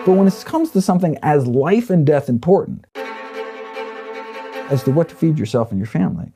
But when it comes to something as life and death important as to what to feed yourself and your family,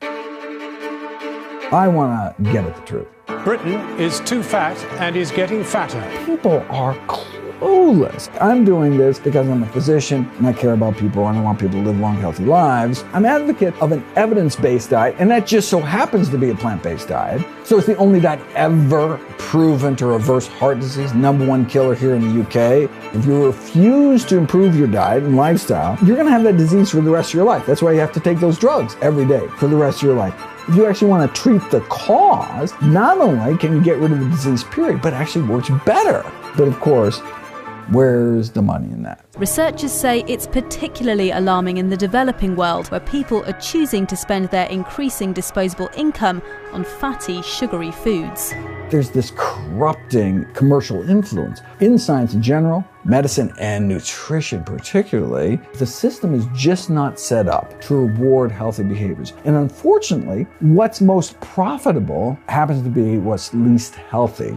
I want to get at the truth. Britain is too fat and is getting fatter. People are clueless. I'm doing this because I'm a physician and I care about people and I want people to live long, healthy lives. I'm an advocate of an evidence-based diet, and that just so happens to be a plant-based diet. So it's the only diet ever proven to reverse heart disease, #1 killer here in the UK. If you refuse to improve your diet and lifestyle, you're going to have that disease for the rest of your life. That's why you have to take those drugs every day for the rest of your life. If you actually want to treat the cause, not only can you get rid of the disease, period, but it actually works better. But of course, where's the money in that? Researchers say it's particularly alarming in the developing world, where people are choosing to spend their increasing disposable income on fatty, sugary foods. There's this corrupting commercial influence in science in general, medicine and nutrition particularly. The system is just not set up to reward healthy behaviors. And unfortunately, what's most profitable happens to be what's least healthy.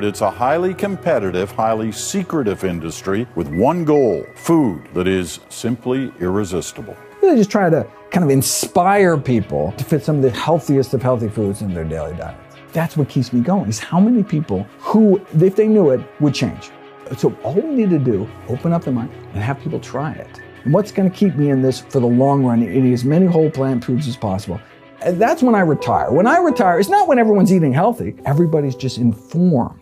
It's a highly competitive, highly secretive industry with one goal: food that is simply irresistible. They just try to kind of inspire people to fit some of the healthiest of healthy foods in their daily diets. That's what keeps me going, is how many people who, if they knew it, would change. So all we need to do, open up the mind and have people try it. And what's going to keep me in this for the long run, eating as many whole plant foods as possible. And that's when I retire. When I retire, it's not when everyone's eating healthy. Everybody's just informed.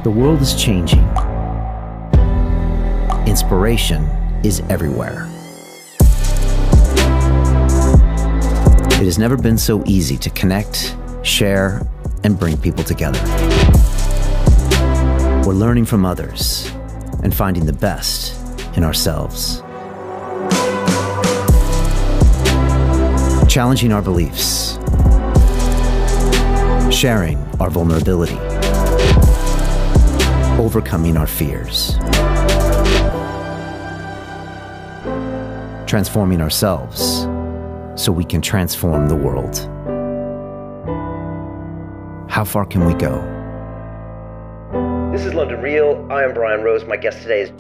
The world is changing. Inspiration is everywhere. It has never been so easy to connect, share, and bring people together. We're learning from others and finding the best in ourselves. Challenging our beliefs. Sharing our vulnerability. Overcoming our fears. Transforming ourselves so we can transform the world. How far can we go? This is London Real. I am Brian Rose. My guest today is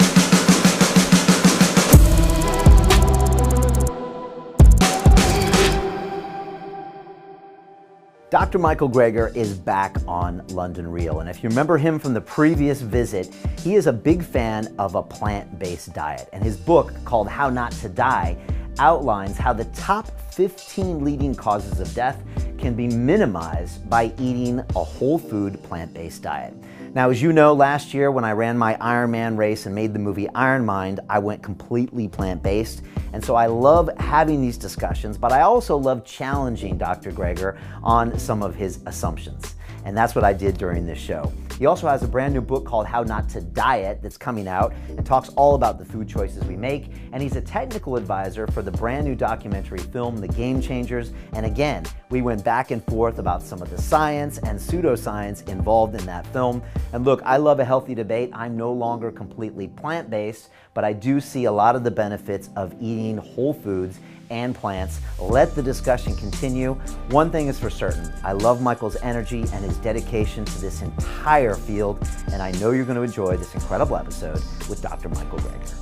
Dr. Michael Greger is back on London Real, and if you remember him from the previous visit, he is a big fan of a plant-based diet, and his book, called How Not to Die, outlines how the top 15 leading causes of death can be minimized by eating a whole food plant-based diet. Now, as you know, last year when I ran my Ironman race and made the movie Iron Mind, I went completely plant-based. And so I love having these discussions, but I also love challenging Dr. Greger on some of his assumptions. And that's what I did during this show. He also has a brand new book called How Not to Diet that's coming out and talks all about the food choices we make. And he's a technical advisor for the brand new documentary film, The Game Changers. And again, we went back and forth about some of the science and pseudoscience involved in that film. And look, I love a healthy debate. I'm no longer completely plant-based, but I do see a lot of the benefits of eating whole foods and plants. Let the discussion continue. One thing is for certain, I love Michael's energy and his dedication to this entire field, and I know you're going to enjoy this incredible episode with Dr. Michael Greger.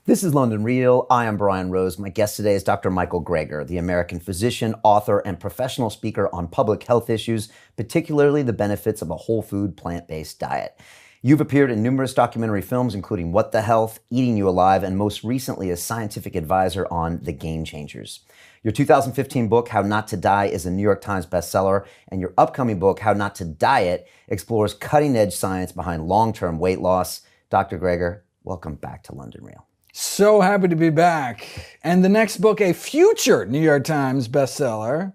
This is London Real. I am Brian Rose. My guest today is Dr. Michael Greger, the American physician, author, and professional speaker on public health issues, particularly the benefits of a whole food plant-based diet. You've appeared in numerous documentary films, including What the Health, Eating You Alive, and most recently as scientific advisor on The Game Changers. Your 2015 book, How Not to Die, is a New York Times bestseller, and your upcoming book, How Not to Diet, explores cutting-edge science behind long-term weight loss. Dr. Greger, welcome back to London Real. So happy to be back. And the next book, a future New York Times bestseller.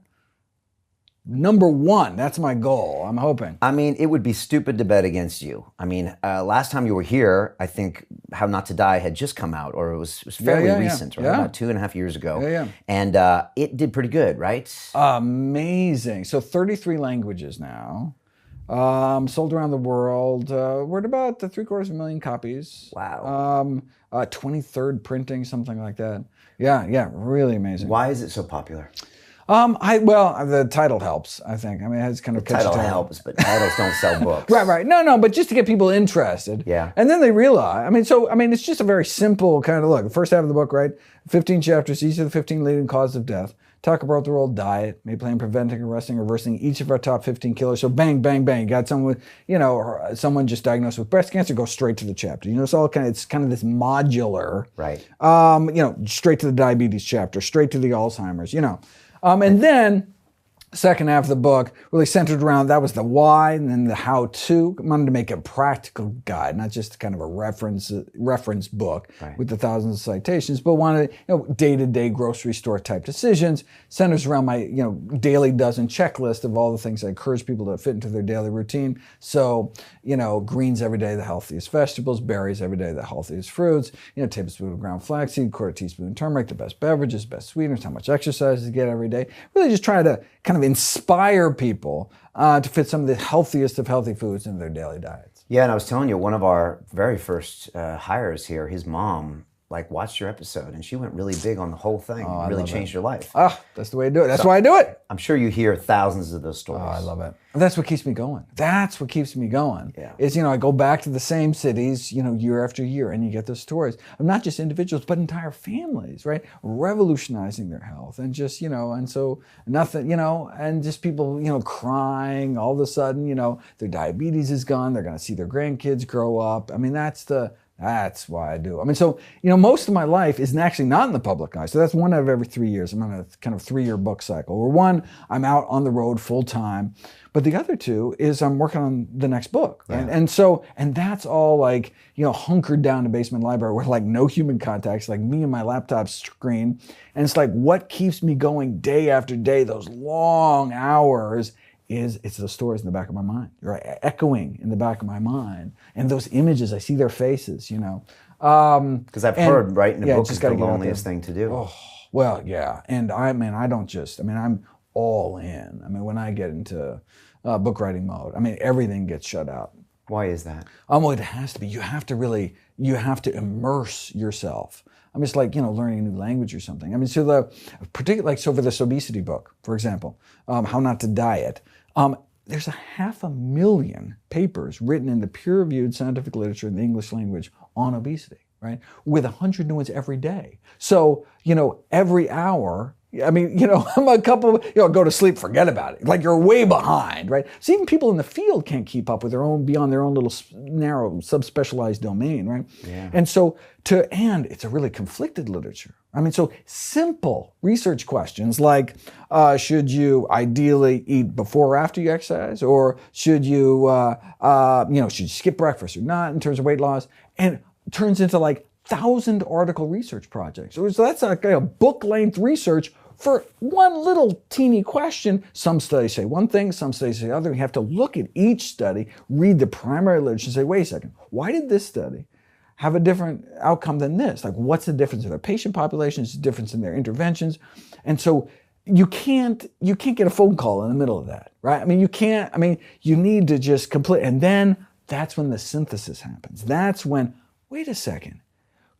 #1, that's my goal, I'm hoping. I mean, it would be stupid to bet against you. I mean, last time you were here, I think How Not to Die had just come out, or it was fairly recent, right? About 2.5 years ago. And it did pretty good, right? Amazing. So 33 languages now. Sold around the world. We're at about 750,000 copies. Wow. 23rd printing, something like that. Yeah, really amazing. Why is it so popular? The title helps, I think. I mean, it's kind of catchy Title helps, but titles don't sell books. Right. No, but just to get people interested. Yeah. And then they realize, it's just a very simple kind of look. The first half of the book, right? 15 chapters, each of the 15 leading causes of death. Talk about the role of diet, may play in preventing, arresting, reversing each of our top 15 killers. So bang, bang, bang. Got someone with, someone just diagnosed with breast cancer, go straight to the chapter. It's kind of this modular. Right. Straight to the diabetes chapter, straight to the Alzheimer's, And then second half of the book really centered around, that was the why, and then the how-to. I wanted to make a practical guide, not just kind of a reference book with the thousands of citations, but wanted, day-to-day grocery store type decisions. Centers around my, daily dozen checklist of all the things I encourage people to fit into their daily routine. So, greens every day, the healthiest vegetables; berries every day, the healthiest fruits; tablespoon of ground flaxseed, quarter teaspoon turmeric, the best beverages, best sweeteners, how much exercise to get every day. Really just trying to kind of inspire people to fit some of the healthiest of healthy foods into their daily diets. Yeah, and I was telling you, one of our very first hires here, his mom, watched your episode, and she went really big on the whole thing. It really changed your life. That's the way to do it. That's why I do it. I'm sure you hear thousands of those stories. I love it. That's what keeps me going. Yeah. Is, I go back to the same cities, year after year, and you get those stories of not just individuals, but entire families, right? Revolutionizing their health, and just, and so nothing, and just people, crying all of a sudden, their diabetes is gone. They're going to see their grandkids grow up. That's why I do. So, most of my life is actually not in the public eye. So that's one out of every 3 years. I'm on a kind of 3-year book cycle. Where one, I'm out on the road full time. But the other two is I'm working on the next book. Right? Yeah. And that's all hunkered down in the basement library with no human contacts, me and my laptop screen. And it's what keeps me going day after day, those long hours, it's those stories in the back of my mind, right? Echoing in the back of my mind. And those images, I see their faces, Because I've heard writing a book is the loneliest thing to do. Oh, well, yeah. And I'm all in. When I get into book writing mode, everything gets shut out. Why is that? Well, it has to be. You have to immerse yourself. It's like, learning a new language or something. So for this obesity book, for example, How Not to Diet, there's 500,000 papers written in the peer-reviewed scientific literature in the English language on obesity, right? With 100 new ones every day. So, every hour, I'm a couple, go to sleep, forget about it. You're way behind, right? So even people in the field can't keep up with beyond their own little narrow, subspecialized domain, right? Yeah. And so and it's a really conflicted literature. So simple research questions like, should you ideally eat before or after you exercise? Or should you, should you skip breakfast or not in terms of weight loss? And it turns into 1,000-article research projects. So that's a book-length research for one little teeny question. Some studies say one thing, some studies say the other. You have to look at each study, read the primary literature, and say, wait a second, why did this study have a different outcome than this? What's the difference in their patient populations, the difference in their interventions? And so you can't get a phone call in the middle of that, right? You need to just complete, and then that's when the synthesis happens. That's when, wait a second,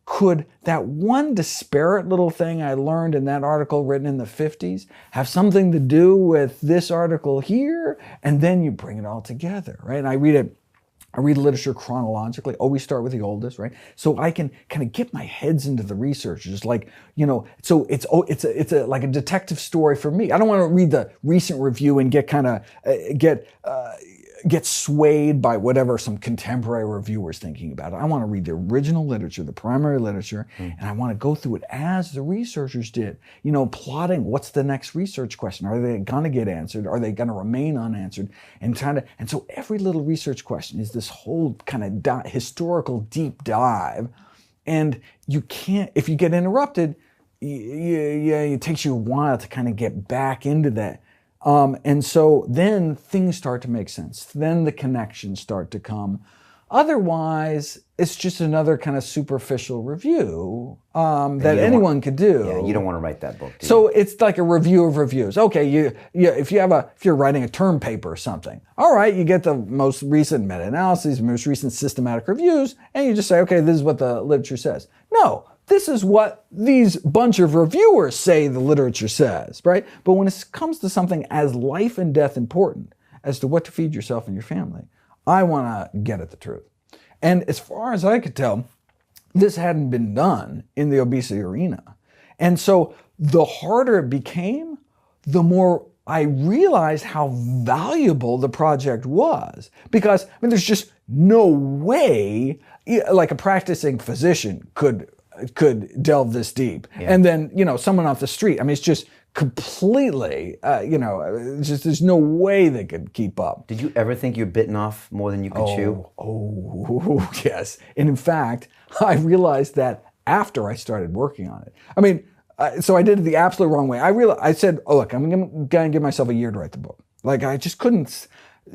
could that one disparate little thing I learned in that article written in the 50s have something to do with this article here? And then you bring it all together, right? And I read literature chronologically, always start with the oldest, right? So I can kind of get my heads into the research, just so it's like a detective story for me. I don't want to read the recent review and get swayed by whatever some contemporary reviewer's thinking about it. I want to read the original literature, the primary literature, and I want to go through it as the researchers did, plotting what's the next research question. Are they going to get answered? Are they going to remain unanswered? And so every little research question is this whole kind of historical deep dive. And you can't, if you get interrupted, it takes you a while to kind of get back into that. And so then things start to make sense. Then the connections start to come. Otherwise, it's just another kind of superficial review that anyone could do. Yeah, you don't want to write that book, do you? So it's like a review of reviews. Okay, if you're writing a term paper or something, all right, you get the most recent meta-analyses, most recent systematic reviews, and you just say, okay, this is what the literature says. No, this is what these bunch of reviewers say the literature says, right? But when it comes to something as life and death important as to what to feed yourself and your family, I want to get at the truth. And as far as I could tell, this hadn't been done in the obesity arena. And so the harder it became, the more I realized how valuable the project was. Because, I mean, there's just no way, like a practicing physician could delve this deep. Yeah. And then, someone off the street, I mean, it's just completely, there's no way they could keep up. Did you ever think you're bitten off more than you could chew? Oh, yes. And in fact, I realized that after I started working on it. I mean, so I did it the absolute wrong way. I said, oh, look, I'm going to give myself a year to write the book. Like, I just couldn't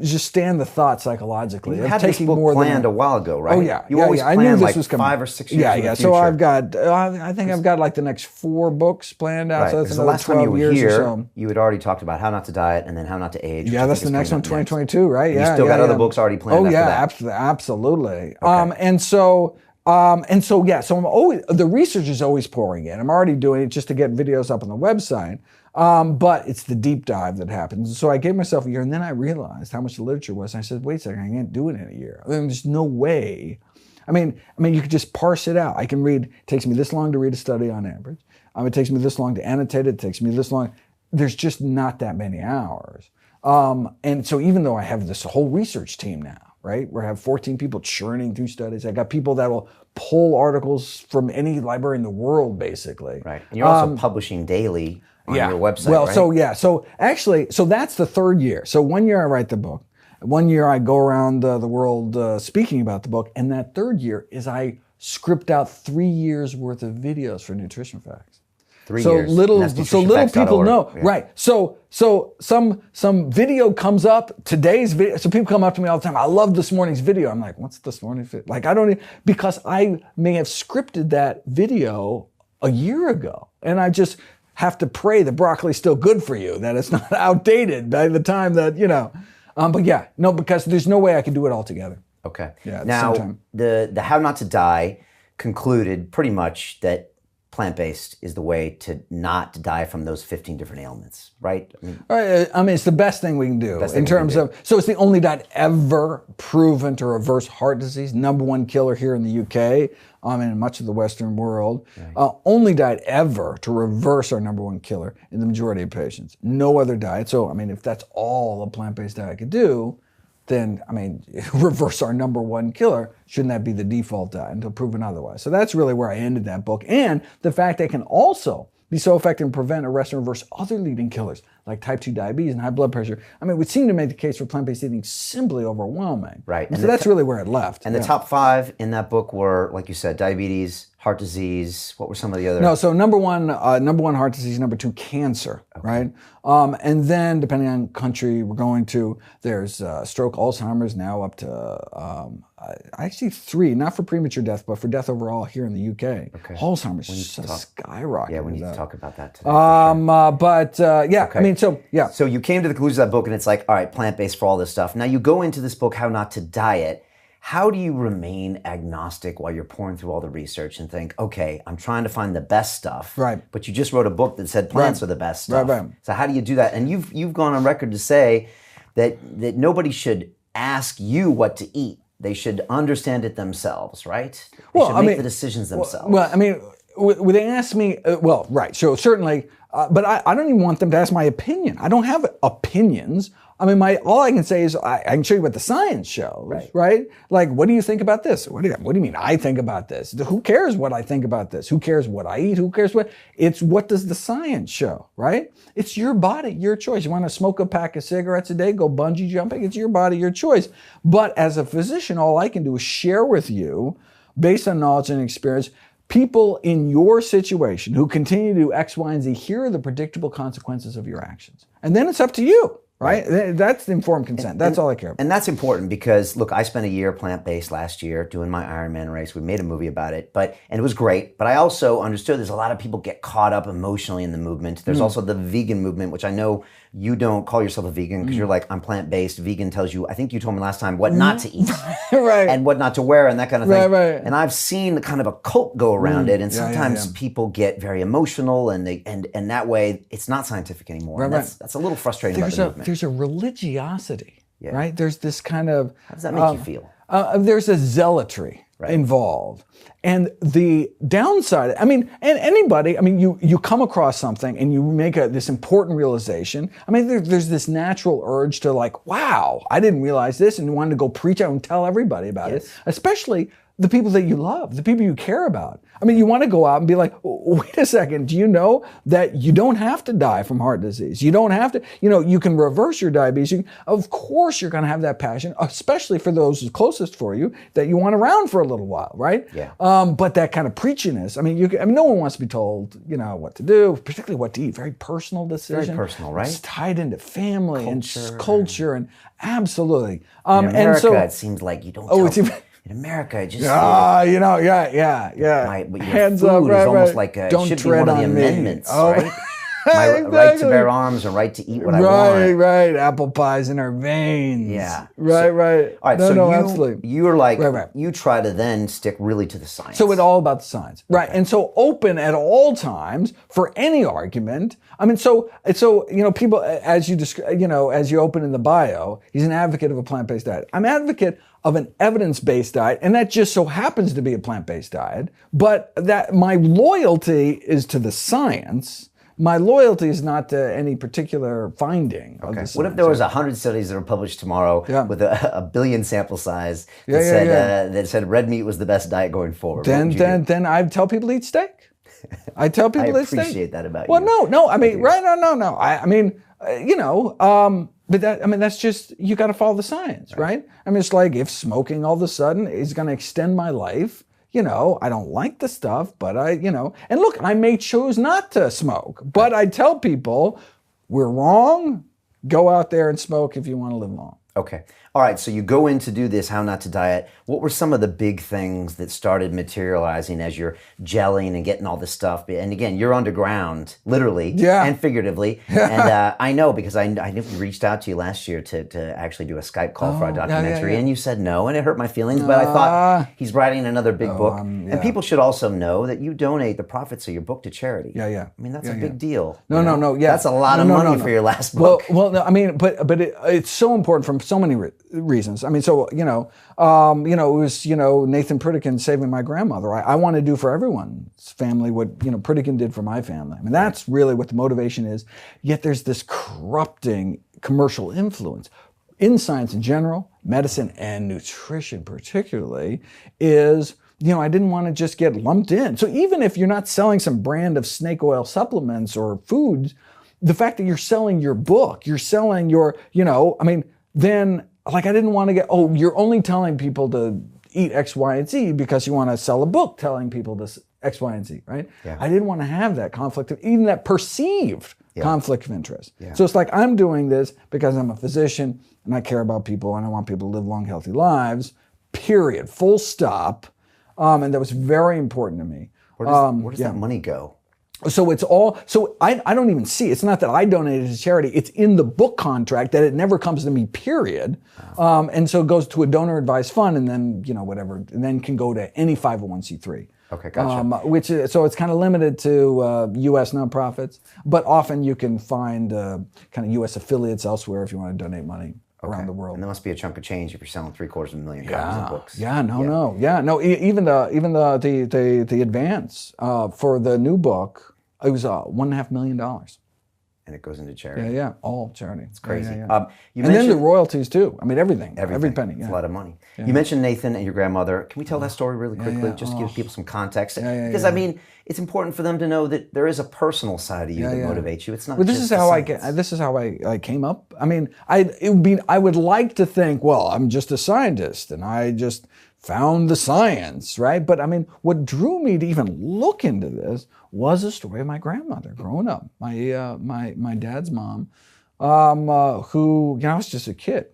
just stand the thought psychologically. You had this book planned a while ago, right? Oh, yeah. You always I knew this like was coming. 5 or 6 years in the future. So I've got, I think I've got like the next 4 books planned out. Right. So that's the last time you were here, so. You had already talked about How Not to Diet and then How Not to Age. Yeah, that's the next one, 2022, right? And you still got other books already planned after that. Oh, yeah, absolutely. Okay. So I'm always, the research is always pouring in. I'm already doing it just to get videos up on the website. But it's the deep dive that happens. So I gave myself a year, and then I realized how much the literature was. And I said, wait a second, I can't do it in a year. I mean, there's no way. I mean, you could just parse it out. I can read, it takes me this long to read a study on average. It takes me this long to annotate it. It takes me this long. There's just not that many hours. And so even though I have this whole research team now, right, where I have 14 people churning through studies, I got people that will pull articles from any library in the world, basically. Right. And you're also publishing daily on your website, well, right? So that's the 3rd year. So 1 year I write the book. 1 year I go around the world speaking about the book. And that 3rd year is I script out 3 years worth of videos for Nutrition Facts. 3 so years. Little people know, yeah. right? So some video comes up, today's video. So people come up to me all the time. I love this morning's video. I'm like, what's this morning's video? Like, I don't even, because I may have scripted that video a year ago, and I just have to pray that broccoli's still good for you, that it's not outdated by the time that because there's no way I can do it all together. Okay. Yeah. Now, the How Not to Die concluded pretty much that plant-based is the way to not die from those 15 different ailments, right? I mean, it's the best thing we can do in terms of, so it's the only diet ever proven to reverse heart disease, #1 killer here in the UK, and in much of the Western world. Right. Only diet ever to reverse our #1 killer in the majority of patients. No other diet. So, I mean, if that's all a plant-based diet could do, then, I mean, reverse our #1 killer. Shouldn't that be the default diet until proven otherwise? So that's really where I ended that book. And the fact that it can also be so effective in prevent, arrest, and reverse other leading killers like type 2 diabetes and high blood pressure. I mean, it would seem to make the case for plant-based eating simply overwhelming. Right. And so that's really where it left. And the top 5 in that book were, like you said, diabetes, heart disease. What were some of the other? No, so number one heart disease, #2 cancer, right? And then depending on country we're going to, there's stroke, Alzheimer's, now up to actually 3, not for premature death, but for death overall here in the UK. Okay. Alzheimer's skyrocketed. Yeah, we need to talk about that today. Okay. I mean, so yeah. So you came to the conclusion of that book, and it's like, all right, plant-based for all this stuff. Now you go into this book, How Not to Diet. How do you remain agnostic while you're pouring through all the research and think, okay, I'm trying to find the best stuff, right? But you just wrote a book that said plants are the best stuff. Right. So how do you do that? And you've gone on record to say that nobody should ask you what to eat. They should understand it themselves, right? They should make the decisions themselves. Well, I mean, when they ask me, right. So certainly, but I don't even want them to ask my opinion. I don't have opinions. I mean, all I can say is I can show you what the science shows, right? Like, what do you think about this? What do you mean I think about this? Who cares what I think about this? Who cares what I eat? Who cares what? It's what does the science show, right? It's your body, your choice. You want to smoke a pack of cigarettes a day, go bungee jumping? It's your body, your choice. But as a physician, all I can do is share with you, based on knowledge and experience, people in your situation who continue to do X, Y, and Z, here are the predictable consequences of your actions. And then it's up to you. right? That's informed consent. That's all I care about. And that's important because, look, I spent a year plant-based last year doing my Ironman race. We made a movie about it, and it was great. But I also understood there's a lot of people get caught up emotionally in the movement. There's also the vegan movement, which I know you don't call yourself a vegan because you're like, I'm plant-based. Vegan tells you, I think you told me last time, what not to eat. Right. And what not to wear and that kind of thing. Right. And I've seen kind of a cult go around it, and sometimes people get very emotional, and that way it's not scientific anymore. And that's a little frustrating about the movement. There's a religiosity, right? There's this kind of... How does that make you feel? There's a zealotry involved. And the downside, and anybody, you come across something and you make this important realization. There's this natural urge to like, wow, I didn't realize this, and you wanted to go preach out and tell everybody about it, especially the people that you love, the people you care about. You want to go out and be like, wait a second, do you know that you don't have to die from heart disease? You don't have to, you can reverse your diabetes. Of course, you're going to have that passion, especially for those who's closest for you, that you want around for a little while, right? Yeah. But that kind of preachiness, no one wants to be told, what to do, particularly what to eat. Very personal decision. Very personal, right? It's tied into family and culture and absolutely. In America, it seems like you don't tell in America, just hands food up, is almost like don't should be one of the amendments, right? My right to bear arms and right to eat what I want. Right. Apple pies in our veins. Yeah. Right. All right. Absolutely. You're like you try to then stick really to the science. So it's all about the science, right? And so open at all times for any argument. So people, as you open in the bio, he's an advocate of a plant-based diet. I'm an advocate of an evidence-based diet, and that just so happens to be a plant-based diet. But that my loyalty is to the science. My loyalty is not to any particular finding. Okay. What if there was 100 studies that were published tomorrow with a billion sample size that said red meat was the best diet going forward? Then I'd tell people to eat steak. I tell people to eat steak. I appreciate that about you. Well, no. No. But that's just, you got to follow the science, right? It's like if smoking all of a sudden is going to extend my life. I don't like the stuff, but and look, I may choose not to smoke, but I tell people, we're wrong. Go out there and smoke if you want to live long. Okay. All right, so you go in to do this How Not to Diet. What were some of the big things that started materializing as you're gelling and getting all this stuff? And again, you're underground, literally and figuratively. And I know because I knew we reached out to you last year to actually do a Skype call for our documentary, and you said no, and it hurt my feelings, but I thought he's writing another big book. And people should also know that you donate the profits of your book to charity. That's a big deal. No. That's a lot of money for your last book. Well, no, but it's so important from so many reasons. It was, Nathan Pritikin saving my grandmother. I want to do for everyone's family what, Pritikin did for my family. That's really what the motivation is. Yet there's this corrupting commercial influence in science in general, medicine and nutrition particularly, is, I didn't want to just get lumped in. So even if you're not selling some brand of snake oil supplements or foods, the fact that you're selling your book, you're selling your, then I didn't want to get, you're only telling people to eat X, Y, and Z because you want to sell a book telling people this X, Y, and Z, right? Yeah. I didn't want to have that conflict even that perceived conflict of interest. So it's like I'm doing this because I'm a physician and I care about people and I want people to live long, healthy lives, period, full stop. And that was very important to me. Where does that money go? So it's all, I don't even see, it's not that I donated to charity, it's in the book contract that it never comes to me, period. And so it goes to a donor advised fund and then, whatever, and then can go to any 501c3. Okay, gotcha. So it's kind of limited to U.S. nonprofits, but often you can find kind of U.S. affiliates elsewhere if you want to donate money around the world. And there must be a chunk of change if you're selling 750,000 copies of books. Even the advance for the new book, it was $1.5 million. And it goes into charity. Yeah, all charity. It's crazy. And then the royalties too. everything. Every penny. It's a lot of money. You mentioned Nathan and your grandmother. Can we tell that story really quickly? Just to give people some context. Because it's important for them to know that there is a personal side of you that motivates you. It's not. Well, this is how I came up. I would like to think, well, I'm just a scientist and I just found the science, right? But what drew me to even look into this was the story of my grandmother growing up. My dad's mom who, I was just a kid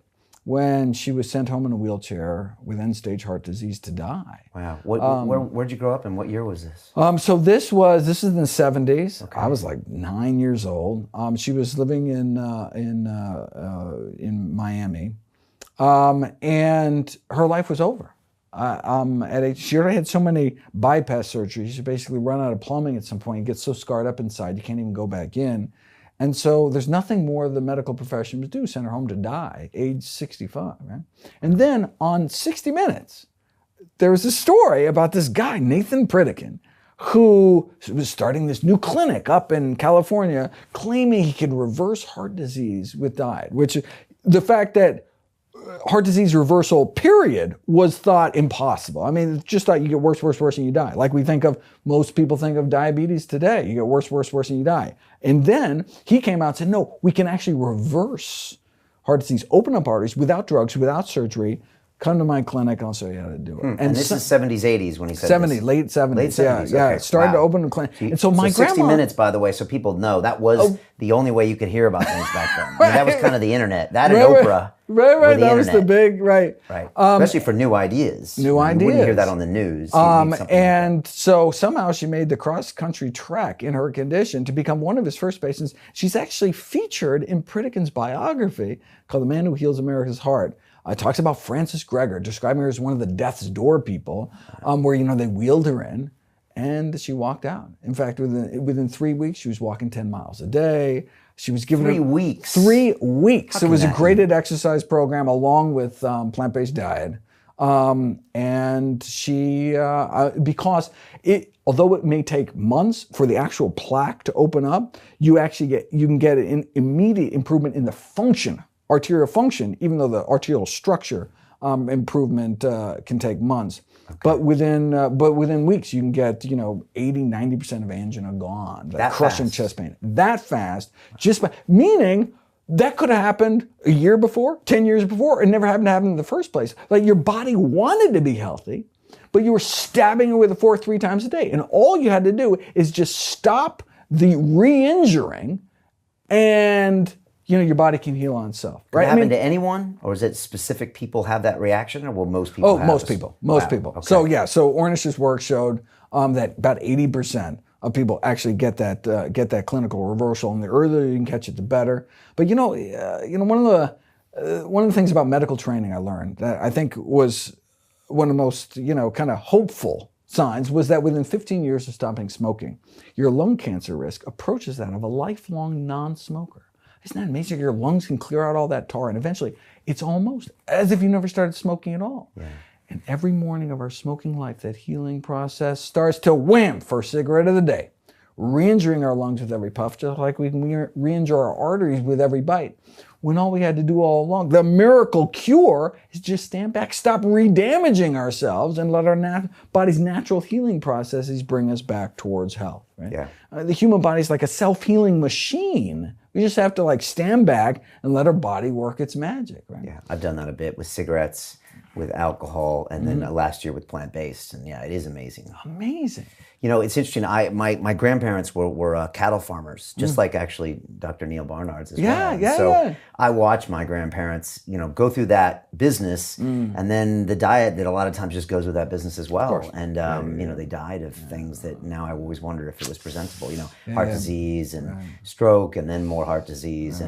when she was sent home in a wheelchair with end-stage heart disease to die. Wow. Where'd you grow up and what year was this? So this is in the 70s. Okay. I was like 9 years old. She was living in Miami, and her life was over. She already had so many bypass surgeries. She basically run out of plumbing at some point. You get so scarred up inside, you can't even go back in. And so there's nothing more the medical profession would do, send her home to die, age 65, right? And then on 60 Minutes, there was a story about this guy, Nathan Pritikin, who was starting this new clinic up in California, claiming he could reverse heart disease with diet, which the fact that heart disease reversal, period, was thought impossible. I mean, just thought you get worse, and you die. Like most people think of diabetes today. You get worse, and you die. And then he came out and said, no, we can actually reverse heart disease, open up arteries without drugs, without surgery. Come to my clinic, I'll show you how to do it. And this is 70s, 80s when he said 70s, this. late 70s. Late 70s, yeah. okay. Started to open the clinic. And so my grandma... 60 Minutes, by the way, so people know, that was the only way you could hear about things back then. I mean, that was kind of the internet. That and Oprah. Right. That was the big, right. Especially for new ideas. New ideas. You wouldn't hear that on the news. And so somehow she made the cross-country trek in her condition to become one of his first patients. She's actually featured in Pritikin's biography called The Man Who Heals America's Heart. Talks about Francis GREGER, describing her as one of the death's door people, where, they wheeled her in and she walked out. In fact, within 3 weeks, she was walking 10 miles a day. She was given 3 weeks. 3 weeks. It was a graded exercise program along with plant-based diet. And she, because although it may take months for the actual plaque to open up, you can get an immediate improvement in the function, arterial function, even though the arterial structure improvement can take months. Okay. But within weeks, you can get 80-90% of angina gone. That crushing fast. Chest pain. That fast, meaning that could have happened a year before, 10 years before, it never happened to happen in the first place. Like your body wanted to be healthy, but you were stabbing it with a fork 3 times a day. And all you had to do is just stop the re-injuring, and your body can heal on itself. Right? Does it happen to anyone, or is it specific people have that reaction, or will most people have most people. Most people. Okay. So Ornish's work showed that about 80% of people actually get that clinical reversal, and the earlier you can catch it, the better. But one of the things about medical training I learned that I think was one of the most kind of hopeful signs was that within 15 years of stopping smoking, your lung cancer risk approaches that of a lifelong non-smoker. Isn't that amazing? Your lungs can clear out all that tar, and eventually it's almost as if you never started smoking at all. Yeah. And every morning of our smoking life, that healing process starts to wham, first cigarette of the day, re-injuring our lungs with every puff, just like we can re-injure our arteries with every bite. When all we had to do all along, the miracle cure, is just stand back, stop re-damaging ourselves, and let our body's natural healing processes bring us back towards health. Right? Yeah. The human body is like a self-healing machine. We just have to stand back and let our body work its magic. Right? Yeah, I've done that a bit with cigarettes, with alcohol, and then last year with plant-based, and yeah, it is amazing. Amazing. It's interesting. My grandparents were cattle farmers, just like actually Dr. Neil Barnard's as well. So I watched my grandparents, go through that business, and then the diet that a lot of times just goes with that business as well. And they died of things that now I always wonder if it was presentable. Heart disease and stroke, and then more heart disease,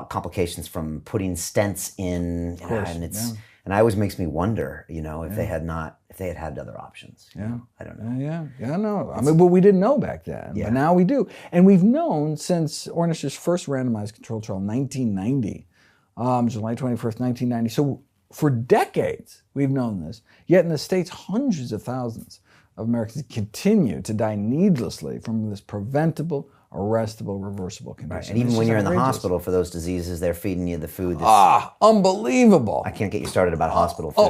complications from putting stents in, and it always makes me wonder, if they had other options. I don't know. I mean, but we didn't know back then, but now we do. And we've known since Ornish's first randomized controlled trial in 1990, July 21st, 1990. So for decades, we've known this. Yet in the States, hundreds of thousands of Americans continue to die needlessly from this preventable, arrestable, reversible condition. Right. And even when you're in the hospital for those diseases, they're feeding you the food. Unbelievable. I can't get you started about hospital food.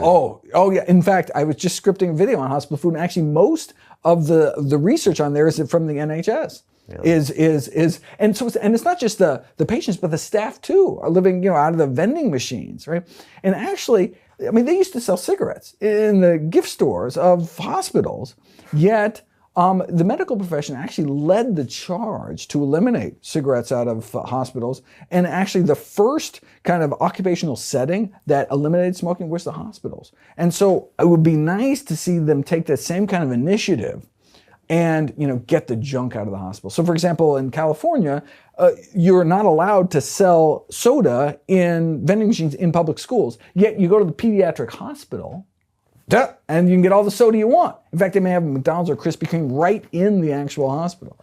Oh, yeah. In fact, I was just scripting a video on hospital food, and actually most of the research on there is from the NHS. Really? And it's not just the patients, but the staff too are living, out of the vending machines, right? And actually, I mean, they used to sell cigarettes in the gift stores of hospitals, yet The medical profession actually led the charge to eliminate cigarettes out of hospitals. And actually the first kind of occupational setting that eliminated smoking was the hospitals. And so it would be nice to see them take that same kind of initiative and get the junk out of the hospital. So for example, in California, you're not allowed to sell soda in vending machines in public schools. Yet you go to the pediatric hospital, and you can get all the soda you want. In fact, they may have McDonald's or Krispy Kreme right in the actual hospital.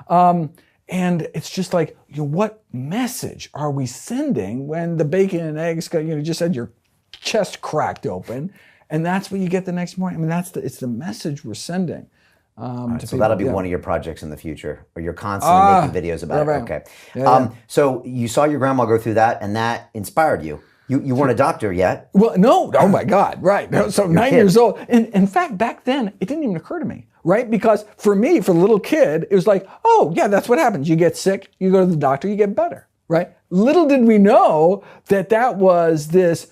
Wow. And it's just like, what message are we sending when the bacon and eggs, you just had your chest cracked open, and that's what you get the next morning? I mean, it's the message we're sending. Right, so that'll be one of your projects in the future, or you're constantly making videos about it. Okay. Yeah. So you saw your grandma go through that, and that inspired you. You weren't a doctor yet. Well, no. Oh my God. Right. So 9 years old. And in fact, back then, it didn't even occur to me, right? Because for me, for the little kid, it was like, oh yeah, that's what happens. You get sick, you go to the doctor, you get better, right? Little did we know that was this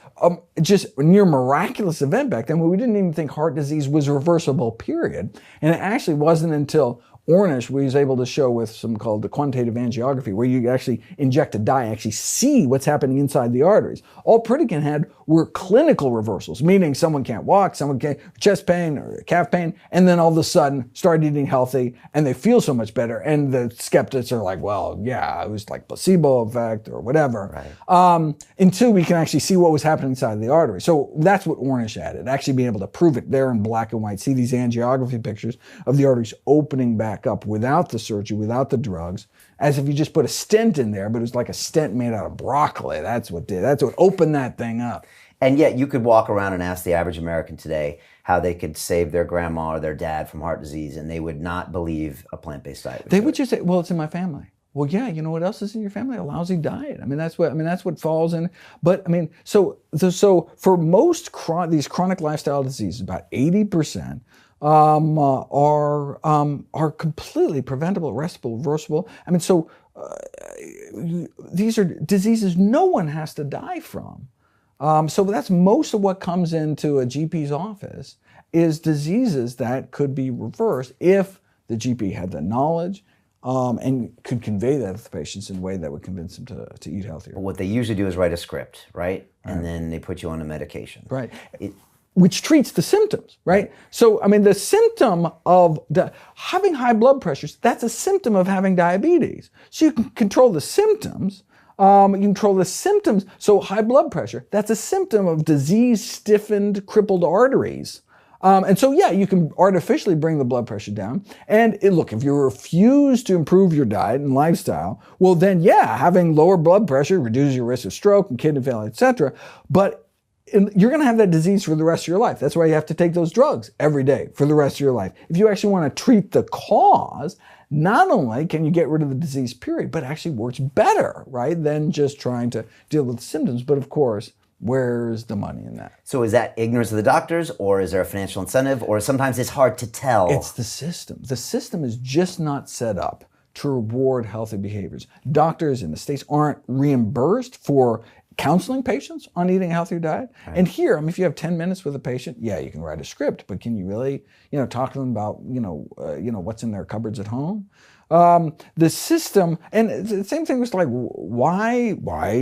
just near miraculous event back then, where we didn't even think heart disease was reversible, period. And it actually wasn't until Ornish was able to show with some called the quantitative angiography, where you actually inject a dye, actually see what's happening inside the arteries. All Pritikin had were clinical reversals, meaning someone can't walk, someone can't, chest pain or calf pain, and then all of a sudden start eating healthy and they feel so much better. And the skeptics are like, well, yeah, it was like placebo effect or whatever. Right. Until we can actually see what was happening inside the artery. So that's what Ornish added, actually being able to prove it there in black and white, see these angiography pictures of the arteries opening back up without the surgery, without the drugs, as if you just put a stent in there, but it was like a stent made out of broccoli. That's what opened that thing up. And yet you could walk around and ask the average American today how they could save their grandma or their dad from heart disease, and they would not believe a plant-based diet. They would just say, well, it's in my family. Well, yeah, you know what else is in your family? A lousy diet. that's what falls in. But so for most these chronic lifestyle diseases, about 80%, are completely preventable, arrestable, reversible. These are diseases no one has to die from. So that's most of what comes into a GP's office is diseases that could be reversed if the GP had the knowledge and could convey that to the patients in a way that would convince them to eat healthier. But what they usually do is write a script, right? And then they put you on a medication. Right. Which treats the symptoms, right? So, the symptom of having high blood pressures, that's a symptom of having diabetes. So you can control the symptoms. So high blood pressure, that's a symptom of disease, stiffened, crippled arteries. And so, yeah, you can artificially bring the blood pressure down. And look, if you refuse to improve your diet and lifestyle, well then, yeah, having lower blood pressure reduces your risk of stroke and kidney failure, etc. But you're going to have that disease for the rest of your life. That's why you have to take those drugs every day for the rest of your life. If you actually want to treat the cause, not only can you get rid of the disease, period, but it actually works better, right, than just trying to deal with the symptoms. But of course, where's the money in that? So is that ignorance of the doctors, or is there a financial incentive, or sometimes it's hard to tell? It's the system. The system is just not set up to reward healthy behaviors. Doctors in the States aren't reimbursed for counseling patients on eating a healthier diet. Right. And here, if you have 10 minutes with a patient, yeah, you can write a script, but can you really, talk to them about, what's in their cupboards at home? The system, and the same thing was like, why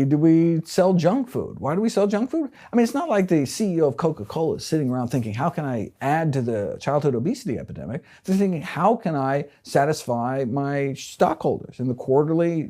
do we sell junk food? Why do we sell junk food? It's not like the CEO of Coca-Cola is sitting around thinking, how can I add to the childhood obesity epidemic? They're thinking, how can I satisfy my stockholders in the quarterly,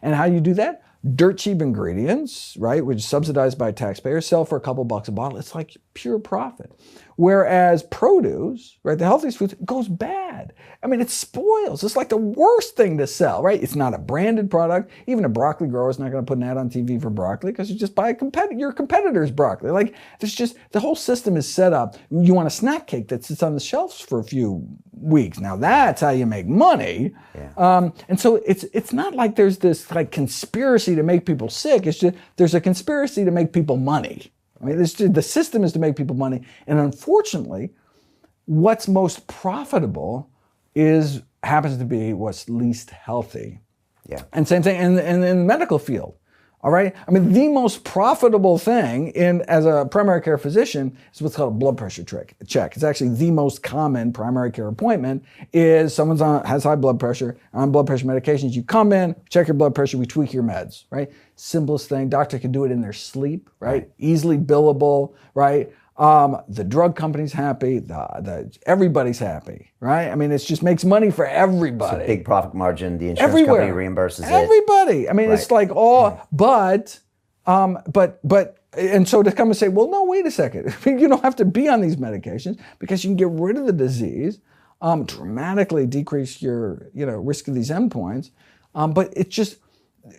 and how do you do that? Dirt cheap ingredients, right, which is subsidized by taxpayers, sell for a couple bucks a bottle. It's like pure profit. Whereas produce, right, the healthiest foods, goes bad. It spoils. It's like the worst thing to sell, right? It's not a branded product. Even a broccoli grower is not going to put an ad on TV for broccoli because you just buy your competitor's broccoli. Like, there's just, the whole system is set up. You want a snack cake that sits on the shelves for a few weeks. Now that's how you make money. Yeah. And so it's not like there's this like conspiracy to make people sick. It's just there's a conspiracy to make people money. The system is to make people money. And unfortunately, what's most profitable happens to be what's least healthy. Yeah. And same thing in the medical field. All right. I mean, the most profitable thing as a primary care physician is what's called a blood pressure check. It's actually the most common primary care appointment. Is someone has high blood pressure, on blood pressure medications. You come in, check your blood pressure, we tweak your meds. Right. Simplest thing. Doctor can do it in their sleep. Right. Easily billable. Right. The drug company's happy. Everybody's happy, right? I mean, it just makes money for everybody. It's a big profit margin. The insurance company reimburses it. Everybody. I mean, it's like all, but, and so to come and say, well, no, wait a second. You don't have to be on these medications because you can get rid of the disease, dramatically decrease your, risk of these endpoints. But it's just,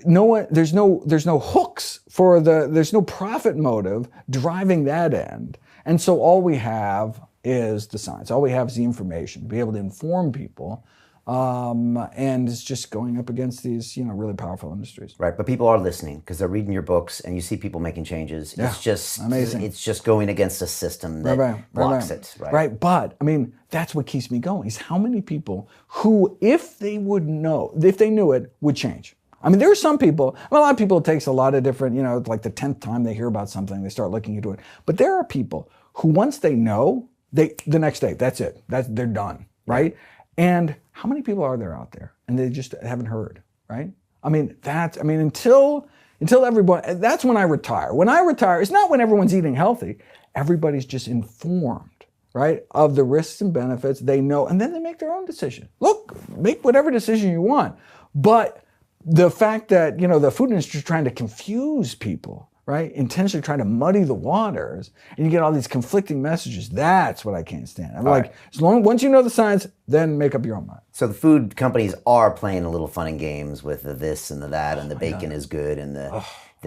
there's no hooks there's no profit motive driving that end. And so all we have is the science. All we have is the information to be able to inform people. And it's just going up against these, really powerful industries. Right, but people are listening because they're reading your books and you see people making changes. Yeah, it's just amazing. It's just going against a system that blocks it. Right, but I mean, that's what keeps me going is how many people who, if they knew it, would change. I mean, there are some people, a lot of people, it takes a lot of different, like the 10th time they hear about something, they start looking into it. But there are people who once they know, the next day, that's it. They're done, right? And how many people are there out there? And they just haven't heard, right? I mean, until everyone, that's when I retire. When I retire, it's not when everyone's eating healthy. Everybody's just informed, right, of the risks and benefits. They know, and then they make their own decision. Look, make whatever decision you want. But the fact that, the food industry is trying to confuse people, right? Intentionally trying to muddy the waters, and you get all these conflicting messages. That's what I can't stand. I'm like, once you know the science, then make up your own mind. So the food companies are playing a little fun and games with the this and the that, and the bacon is good, and the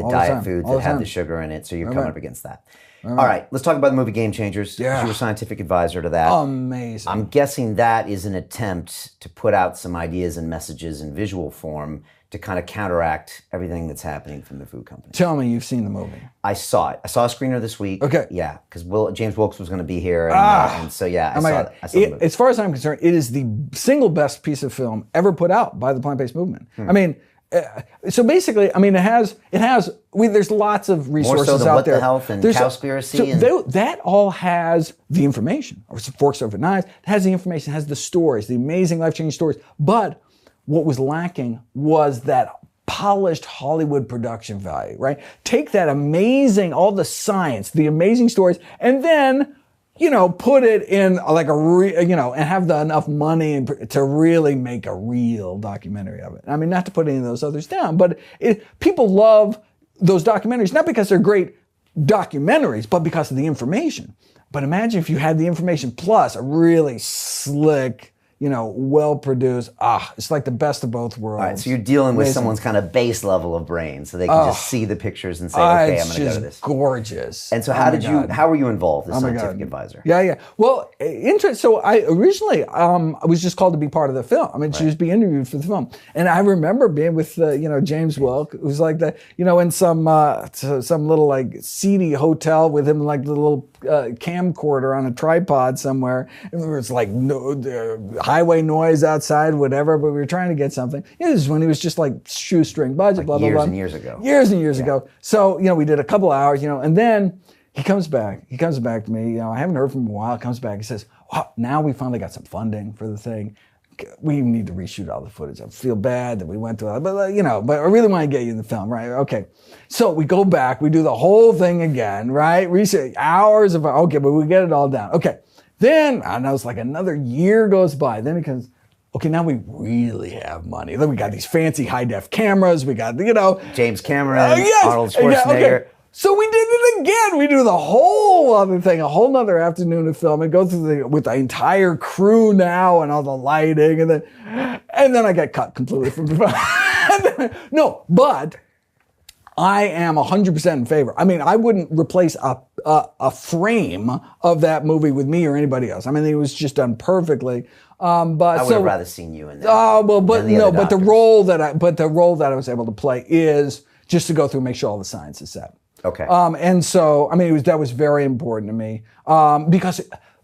diet foods that have the sugar in it. So you're coming up against that. All right, let's talk about the movie Game Changers. Yeah. You were scientific advisor to that. Amazing. I'm guessing that is an attempt to put out some ideas and messages in visual form to kind of counteract everything that's happening from the food company. Tell me you've seen the movie. I saw it. I saw a screener this week. Okay. Yeah, because James Wilkes was going to be here. And so, yeah, I saw the movie. As far as I'm concerned, it is the single best piece of film ever put out by the plant-based movement. I mean, so basically, it has. There's lots of resources More so than out What there. the Health and There's Cowspiracy. That all has the information. Or Forks Over Knives. It has the information. It has the stories, the amazing life-changing stories. But what was lacking was that polished Hollywood production value, right? Take that amazing, all the science, the amazing stories, and then, put it in like and have enough money to really make a real documentary of it. I mean, not to put any of those others down, but people love those documentaries, not because they're great documentaries, but because of the information. But imagine if you had the information plus a really slick, well-produced, it's like the best of both worlds. All right, so you're dealing with someone's kind of base level of brain, so they can just see the pictures and say, okay, I'm going to go to this. It's gorgeous. And so how were you involved as scientific advisor? Yeah. Well, so I originally, I was just called to be part of the film. She was being interviewed for the film. And I remember being with, James Wilk, who's like in some little like seedy hotel with him, like the little camcorder on a tripod somewhere. And it was like highway noise outside, whatever, but we were trying to get something. This is when he was just like shoestring budget, blah, blah, blah. Years and years ago. So, we did a couple hours, and then he comes back. He comes back to me. I haven't heard from him in a while. Comes back. He says, now we finally got some funding for the thing. We need to reshoot all the footage. I feel bad that we went to it, but I really want to get you in the film, right? Okay. So we go back. We do the whole thing again, right? Research, hours of, okay, but we get it all down. Okay. Then, I know it's like another year goes by. Then it comes, okay, now we really have money. Then we got these fancy high-def cameras. We got, James Cameron, Arnold Schwarzenegger. Yeah, okay. So we did it again. We do the whole other thing, a whole nother afternoon of film, and go through with the entire crew now and all the lighting, and then I get cut completely from the film. No, but I am 100% in favor. I wouldn't replace a frame of that movie with me or anybody else. It was just done perfectly. But I would have rather seen you in that. But the role that I was able to play is just to go through and make sure all the science is set. Okay. And so, that was very important to me. Because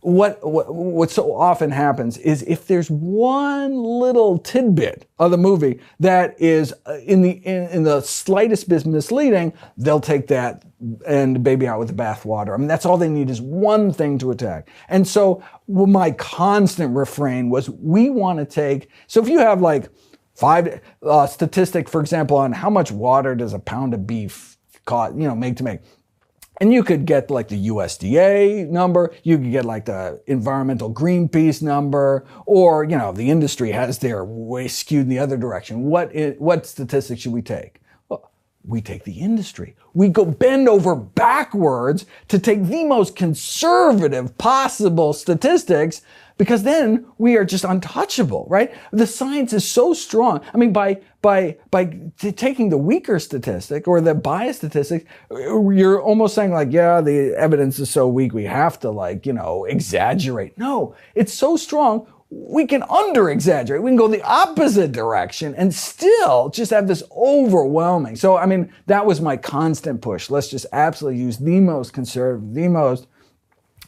what so often happens is if there's one little tidbit of the movie that is in the slightest bit misleading, they'll take that and baby out with the bathwater. I mean, that's all they need is one thing to attack. And so my constant refrain was, we want to take, so if you have like 5 statistic, for example, on how much water does a pound of beef cost, make to make. And you could get like the USDA number, you could get like the environmental Greenpeace number, or, the industry has their way skewed in the other direction. What statistics should we take? Well, we take the industry. We go bend over backwards to take the most conservative possible statistics, because then we are just untouchable, right? The science is so strong. I mean, by taking the weaker statistic or the biased statistic, you're almost saying like, yeah, the evidence is so weak, we have to exaggerate. No, it's so strong, we can under-exaggerate. We can go the opposite direction and still just have this overwhelming. So, I mean, that was my constant push. Let's just absolutely use the most conservative,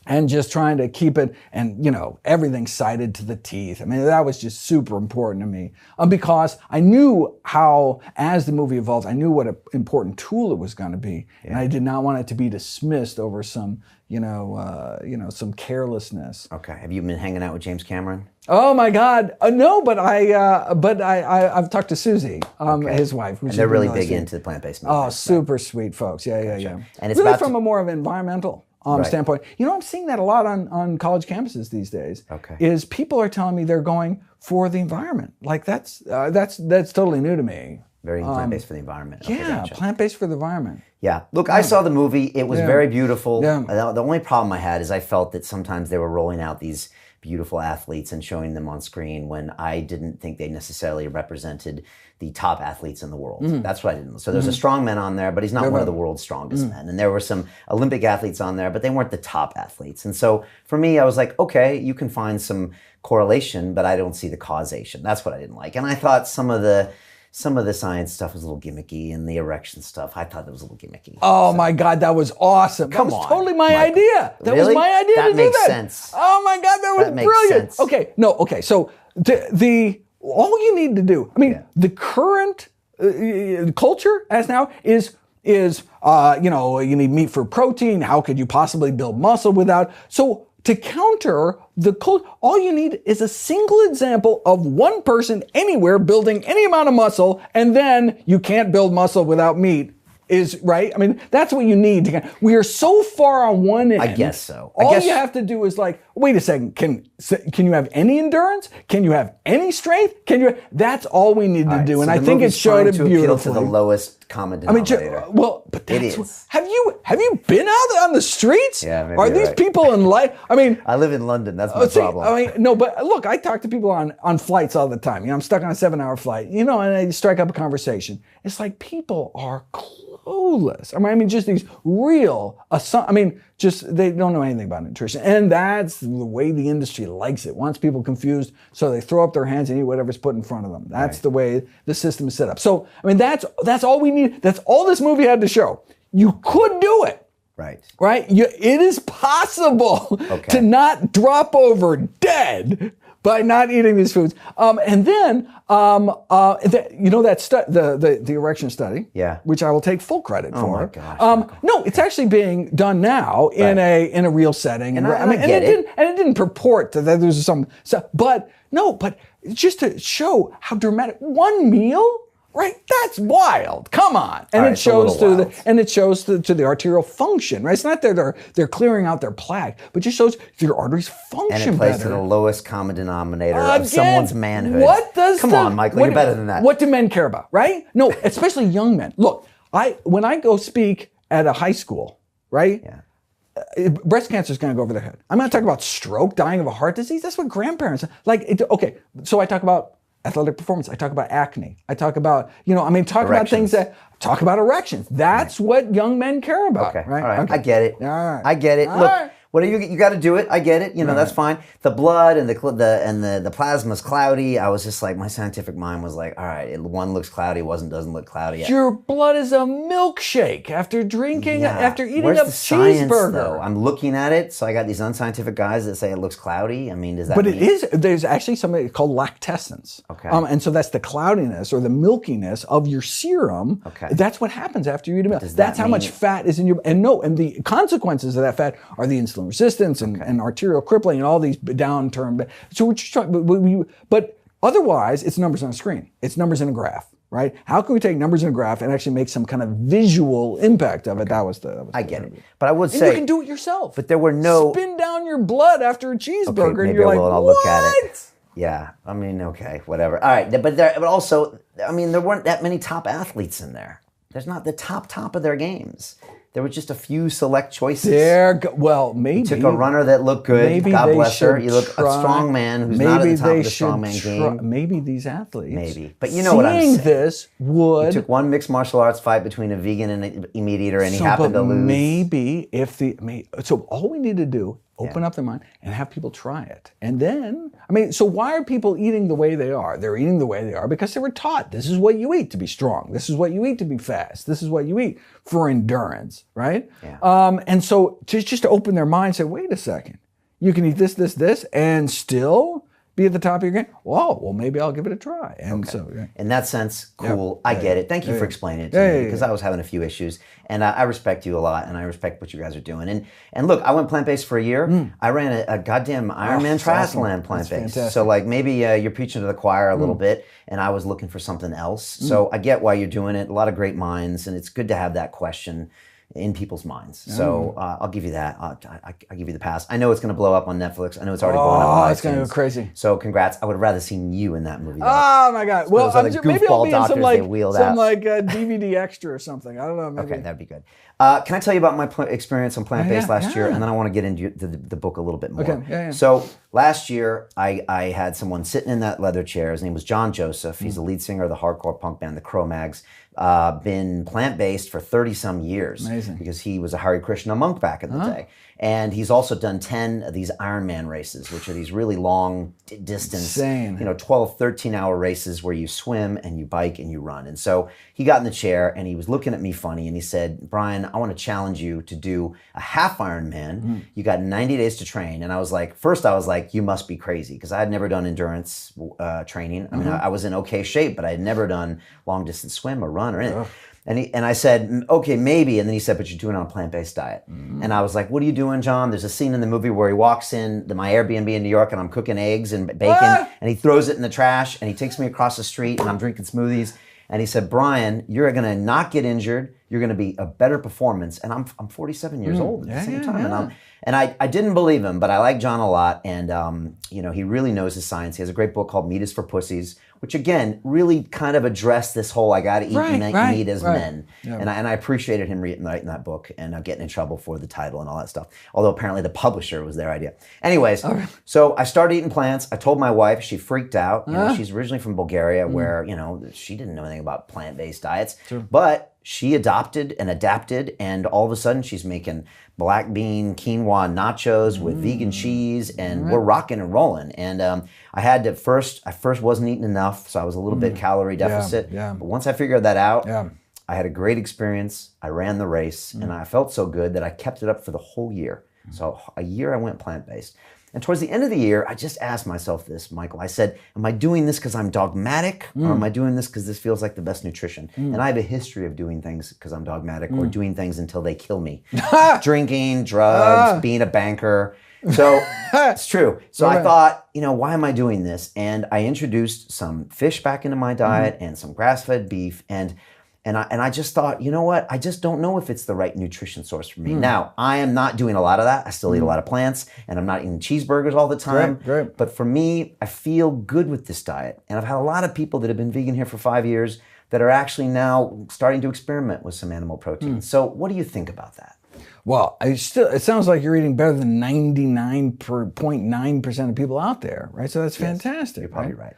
and just trying to keep it, and everything cited to the teeth. I mean, that was just super important to me, because I knew how, as the movie evolved, I knew what an important tool it was going to be, and I did not want it to be dismissed over some, some carelessness. Okay. Have you been hanging out with James Cameron? Oh my God, no! But I've talked to Susie, his wife, and they're really big into the plant-based movement. Oh, super sweet folks. Yeah. And it's really from a more of an environmental standpoint. I'm seeing that a lot on college campuses these days. Okay. Is people are telling me they're going for the environment. Like that's totally new to me. Very plant-based for the environment. Okay, yeah, gotcha. Plant-based for the environment. Yeah. Look, I saw the movie. It was very beautiful. Yeah. The only problem I had is I felt that sometimes they were rolling out these beautiful athletes and showing them on screen when I didn't think they necessarily represented the top athletes in the world. That's what I didn't. So there's a strongman on there, but he's not one of the world's strongest men. And there were some Olympic athletes on there, but they weren't the top athletes. And so for me, I was like, okay, you can find some correlation, but I don't see the causation. That's what I didn't like. And I thought some of the science stuff was a little gimmicky, and the erection stuff, I thought that was a little gimmicky. Oh my God, that was awesome. That was totally my idea. That Really? was my idea to do that. That makes sense. Oh my God, that was That makes brilliant. sense. Okay. So the all you need to do, I mean, the current culture as now is you need meat for protein. How could you possibly build muscle without? So to counter the culture, all you need is a single example of one person anywhere building any amount of muscle, and then you can't build muscle without meat. Is right. I mean, that's what you need. We are so far on one end. I guess so. All you have to do is like, wait a second. Can you have any endurance? Can you have any strength? That's all we need to do. So and I think it showed it beautifully. Appeal to the lowest common denominator. But that's it is. Have you been out on the streets? Yeah, maybe Are you're these right. people in life? I mean, I live in London. That's my problem. I mean, no, but look, I talk to people on flights all the time. I'm stuck on a 7-hour flight, and I strike up a conversation. It's like people are clueless. I mean, just these real, just they don't know anything about nutrition. And that's the way the industry likes it. Wants people confused, so they throw up their hands and eat whatever's put in front of them. That's the way the system is set up. So, I mean, that's all we need. That's all this movie had to show. You could do it. Right? It is possible to not drop over dead by not eating these foods. And then, the erection study, which I will take full credit for. Oh my gosh. No, it's actually being done now in a real setting. And it didn't purport that there's some, but just to show how dramatic, one meal. Right, that's wild. Come on, and it shows to the arterial function. Right, it's not that they're clearing out their plaque, but just shows your arteries function better. And it plays to the lowest common denominator of someone's manhood. Come on, Michael, you're better than that. What do men care about? Right? No, especially young men. Look, when I go speak at a high school, right? Yeah. Breast cancer is going to go over their head. I'm going to talk about stroke, dying of a heart disease. That's what grandparents like. Okay, so I talk about athletic performance. I talk about acne. I talk about, about things talk about erections. That's what young men care about. Okay. Right? All right. Okay. I get it. All right. I get it. Look, What you got to do it. I get it. You know, that's fine. The blood and the plasma's cloudy. I was just like, my scientific mind was like, all right, one looks cloudy, doesn't look cloudy. Your blood is a milkshake after drinking, after eating Where's a the science, cheeseburger. though? I'm looking at it, so I got these unscientific guys that say it looks cloudy. I mean, does that? But mean... it is. There's actually something called lactescence. Okay. And so that's the cloudiness or the milkiness of your serum. Okay. That's what happens after you eat a meal. Does That's that how much mean- fat is in your. And the consequences of that fat are the insulin resistance and arterial crippling and all these downturn. So we're just trying, but otherwise, it's numbers on a screen. It's numbers in a graph, right? How can we take numbers in a graph and actually make some kind of visual impact of it? That was I get it, but I would and say you can do it yourself. But there were no spin down your blood after a cheeseburger, maybe and you're I like, will, and I'll what? look at it. Yeah, I mean, okay, whatever. All right, but also, I mean, there weren't that many top athletes in there. There's not the top of their games. There were just a few select choices. Well, maybe. You took a runner that looked good. Maybe God they bless her. should You look a try- strong man who's maybe not at the top they of the should strongman game. Maybe these athletes. Maybe. But you know what I'm seeing saying. this would. You took one mixed martial arts fight between a vegan and a meat eater, and he happened to lose. Maybe so all we need to do, open up their mind and have people try it. And then, so why are people eating the way they are? They're eating the way they are because they were taught this is what you eat to be strong. This is what you eat to be fast. This is what you eat for endurance, right? Yeah. And so just to open their mind, say, wait a second, you can eat this, and still be at the top of your game. Well, maybe I'll give it a try. And so, in that sense, cool. I get it. Thank you for explaining it to me because I was having a few issues, and I respect you a lot, and I respect what you guys are doing. And look, I went plant-based for a year. I ran a goddamn Ironman triathlon plant-based. So like maybe you're preaching to the choir a little bit, and I was looking for something else. So I get why you're doing it. A lot of great minds, and it's good to have that question in people's minds. So I'll give you that. I'll give you the pass. I know it's going to blow up on Netflix. I know it's already blowing up on iTunes. It's going to go crazy. So congrats. I would have rather seen you in that movie. Oh my God. Well, maybe I'll be in some goofball DVD extra or something. I don't know. Maybe. Okay, that'd be good. Can I tell you about my experience on plant-based last year? And then I want to get into the book a little bit more. Okay, So last year, I had someone sitting in that leather chair. His name was John Joseph. He's the lead singer of the hardcore punk band, the Cro-Mags. Been plant-based for 30-some years. Amazing. Because he was a Hare Krishna monk back in the day. And he's also done 10 of these Ironman races, which are these really long distance, Insane. 12, 13-hour races where you swim and you bike and you run. And so he got in the chair and he was looking at me funny and he said, Brian, I want to challenge you to do a half Ironman. You got 90 days to train. And I was like, you must be crazy because I had never done endurance training. I mean, I was in okay shape, but I had never done long distance swim or run or anything. And I said, okay, maybe. And then he said, but you're doing it on a plant-based diet. And I was like, what are you doing, John? There's a scene in the movie where he walks in my Airbnb in New York and I'm cooking eggs and bacon and he throws it in the trash and he takes me across the street and I'm drinking smoothies. And he said, Brian, you're going to not get injured. You're going to be a better performance. And I'm 47 years old at the same time. And I didn't believe him, but I like John a lot. And, he really knows his science. He has a great book called Meat is for Pussies, which again, really kind of addressed this whole, I got to eat meat as men. Yeah. And I appreciated him writing that book and getting in trouble for the title and all that stuff. Although apparently the publisher was their idea. Anyways, so I started eating plants. I told my wife, she freaked out. She's originally from Bulgaria where, she didn't know anything about plant-based diets. But she adopted and adapted, and all of a sudden she's making black bean quinoa nachos with vegan cheese, and we're rocking and rolling. And I had to I first wasn't eating enough, so I was a little bit calorie deficit. But once I figured that out, I had a great experience. I ran the race, and I felt so good that I kept it up for the whole year. So a year I went plant-based. And towards the end of the year, I just asked myself this, Michael. I said, am I doing this because I'm dogmatic, or am I doing this because this feels like the best nutrition? And I have a history of doing things because I'm dogmatic, or doing things until they kill me. Drinking, drugs, being a banker. So it's true. So I thought, why am I doing this? And I introduced some fish back into my diet and some grass-fed beef. And I just thought, you know what? I just don't know if it's the right nutrition source for me. Now, I am not doing a lot of that. I still eat a lot of plants, and I'm not eating cheeseburgers all the time. Right. But for me, I feel good with this diet. And I've had a lot of people that have been vegan here for 5 years that are actually now starting to experiment with some animal protein. So what do you think about that? Well, it sounds like you're eating better than 99.9% of people out there, right? So that's fantastic. You're probably right.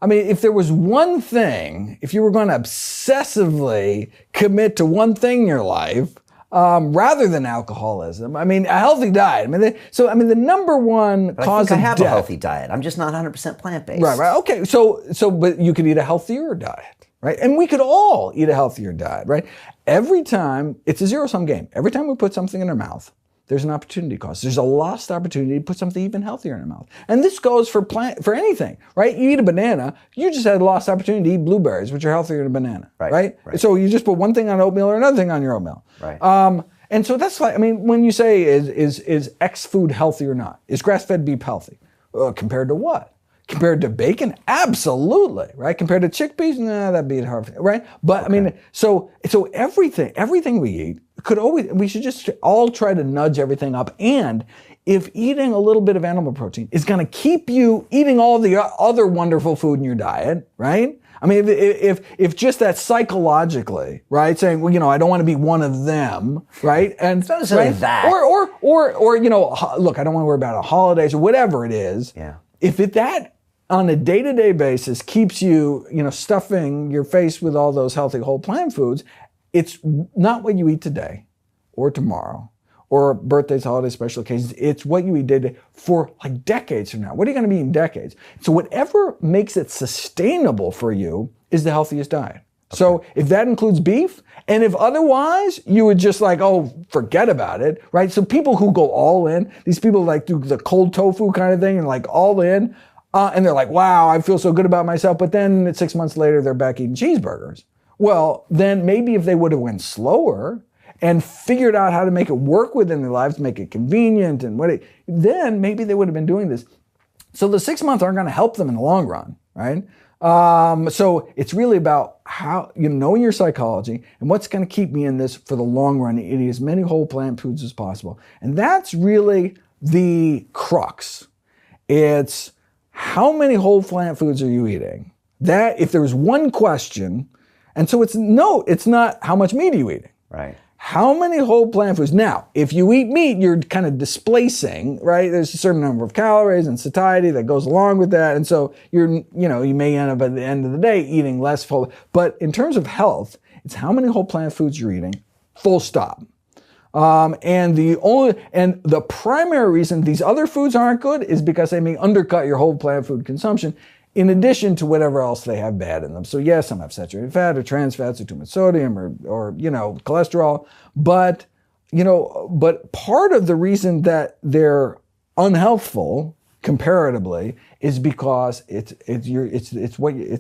If there was one thing, if you were going to obsessively commit to one thing in your life, rather than alcoholism. I mean, a healthy diet. The number one cause I of have death. a healthy diet. I'm just not 100% plant-based. Right. Okay. But you could eat a healthier diet, right? And we could all eat a healthier diet, right? Every time, it's a zero-sum game. Every time we put something in our mouth, there's an opportunity cost. There's a lost opportunity to put something even healthier in your mouth. And this goes for anything, right? You eat a banana, you just had a lost opportunity to eat blueberries, which are healthier than a banana, right? So you just put one thing on oatmeal or another thing on your oatmeal. Right. And so that's like, when you say is X food healthy or not? Is grass-fed beef healthy? Compared to what? Compared to bacon? Absolutely, right? Compared to chickpeas? Nah, that'd be hard, right? But so everything we eat we should just all try to nudge everything up. And if eating a little bit of animal protein is going to keep you eating all the other wonderful food in your diet, right? I mean, if just that psychologically, right, saying, well, I don't want to be one of them, right? And it's not necessarily that. Or look, I don't want to worry about holidays or whatever it is. Yeah. If that on a day-to-day basis keeps you, stuffing your face with all those healthy whole plant foods, it's not what you eat today or tomorrow or birthdays, holidays, special occasions. It's what you eat today for like decades from now. What are you going to be in decades? So whatever makes it sustainable for you is the healthiest diet. Okay. So if that includes beef, and if otherwise you would just forget about it, right? So people who go all in, these people do the cold tofu kind of thing and all in, and they're like, wow, I feel so good about myself. But then 6 months later, they're back eating cheeseburgers. Well, then maybe if they would have went slower and figured out how to make it work within their lives, make it convenient, and then maybe they would have been doing this. So the 6 months aren't going to help them in the long run, right? So it's really about how knowing your psychology and what's going to keep me in this for the long run, eating as many whole plant foods as possible. And that's really the crux. It's how many whole plant foods are you eating? That if there was one question. And so it's not how much meat are you eating? Right. How many whole plant foods? Now, if you eat meat, you're kind of displacing, right? There's a certain number of calories and satiety that goes along with that. And so you may end up at the end of the day eating less full. But in terms of health, it's how many whole plant foods you're eating, full stop. And the primary reason these other foods aren't good is because they may undercut your whole plant food consumption, in addition to whatever else they have bad in them. So yes, some have saturated fat or trans fats or too much sodium or cholesterol. But part of the reason that they're unhealthful comparatively is because it's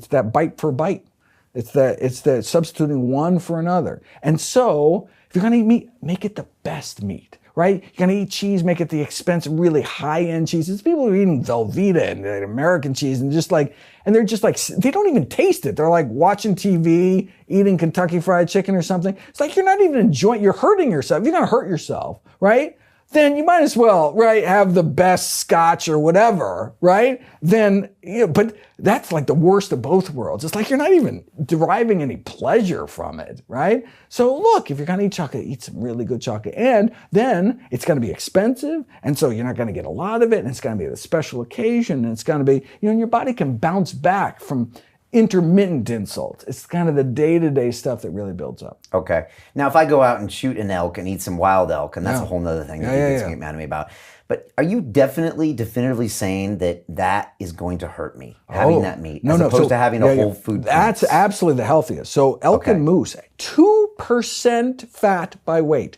that bite for bite. It's that substituting one for another. And so if you're going to eat meat, make it the best meat. Right? You're going to eat cheese, make it the expensive, really high-end cheese. It's people who are eating Velveeta and American cheese and they're just they don't even taste it. They're watching TV, eating Kentucky Fried Chicken or something. It's you're not even enjoying, you're hurting yourself. If you're going to hurt yourself, right? Then you might as well, right, have the best scotch or whatever, right? Then, but that's the worst of both worlds. It's you're not even deriving any pleasure from it, right? So look, if you're going to eat chocolate, eat some really good chocolate. And then it's going to be expensive. And so you're not going to get a lot of it. And it's going to be a special occasion. And it's going to be, and your body can bounce back from intermittent insults. It's kind of the day-to-day stuff that really builds up. Okay. Now, if I go out and shoot an elk and eat some wild elk, and that's a whole nother thing that you can get mad at me about, but are you definitively saying that is going to hurt me, having that meat, as opposed to having a whole food? That's absolutely the healthiest. So elk and moose, 2% fat by weight.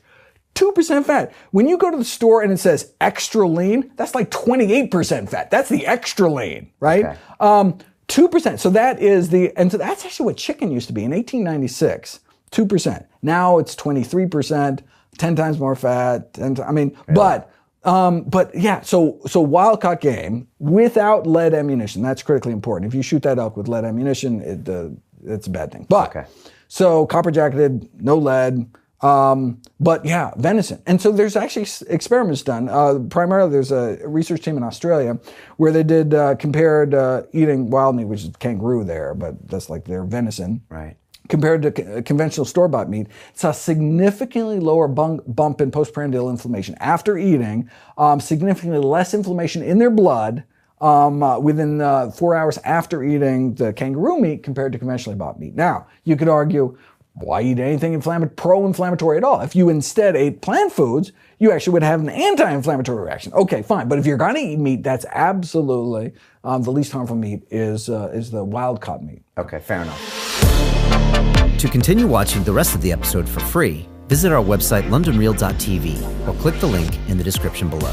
2% fat. When you go to the store and it says extra lean, that's 28% fat. That's the extra lean, right? Okay. 2%. So so that's actually what chicken used to be in 1896. 2%. Now it's 23%, 10 times more fat. Really? But yeah. So wild caught game without lead ammunition. That's critically important. If you shoot that elk with lead ammunition, it's a bad thing. But so copper jacketed, no lead. But yeah, venison. And so there's actually experiments done. Primarily there's a research team in Australia where they did compared eating wild meat, which is kangaroo there, but that's their venison. Right. Compared to conventional store-bought meat, it's a significantly lower bump in postprandial inflammation after eating, significantly less inflammation in their blood within 4 hours after eating the kangaroo meat compared to conventionally bought meat. Now, you could argue, why eat anything pro-inflammatory at all? If you instead ate plant foods, you actually would have an anti-inflammatory reaction. Okay, fine. But if you're going to eat meat, that's absolutely the least harmful meat is the wild-caught meat. Okay, fair enough. To continue watching the rest of the episode for free, visit our website londonreal.tv or click the link in the description below.